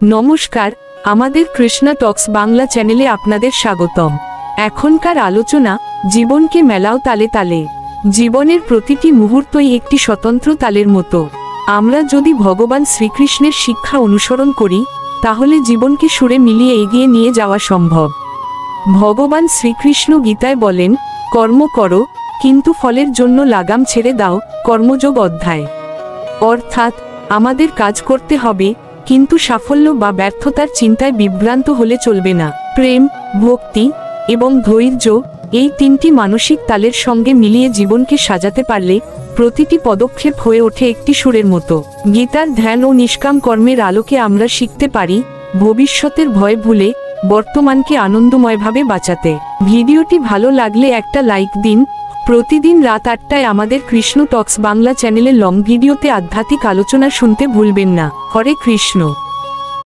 নমস্কার, আমাদের কৃষ্ণা টক্স বাংলা চ্যানেলে আপনাদের স্বাগতম। এখনকার আলোচনা, জীবনকে মেলাও তালে তালে। জীবনের প্রতিটি মুহূর্তই একটি স্বতন্ত্র তালের মতো। আমরা যদি ভগবান শ্রীকৃষ্ণের শিক্ষা অনুসরণ করি, তাহলে জীবনকে সুরে মিলিয়ে এগিয়ে নিয়ে যাওয়া সম্ভব। ভগবান শ্রীকৃষ্ণ গীতায় বলেন, কর্ম করো, কিন্তু ফলের জন্য লাগাম ছেড়ে দাও। কর্মযোগ অধ্যায়। অর্থাৎ আমাদের কাজ করতে হবে, কিন্তু সাফল্য বা ব্যর্থতার চিন্তায় বিভ্রান্ত হলে চলবে না। প্রেম, ভক্তি এবং ধৈর্য, এই তিনটি মানসিক তালের সঙ্গে মিলিয়ে জীবনকে সাজাতে পারলে প্রতিটি পদক্ষেপ হয়ে ওঠে একটি সুরের মতো। গীতার ধ্যান ও নিষ্কাম কর্মের আলোকে আমরা শিখতে পারি ভবিষ্যতের ভয় ভুলে বর্তমানকে আনন্দময়ভাবে বাঁচাতে। ভিডিওটি ভালো লাগলে একটা লাইক দিন। প্রতিদিন রাত 8টায় আমাদের কৃষ্ণ টক্স বাংলা চ্যানেলে লং ভিডিওতে আধ্যাত্মিক আলোচনা শুনতে ভুলবেন না। হরে কৃষ্ণ।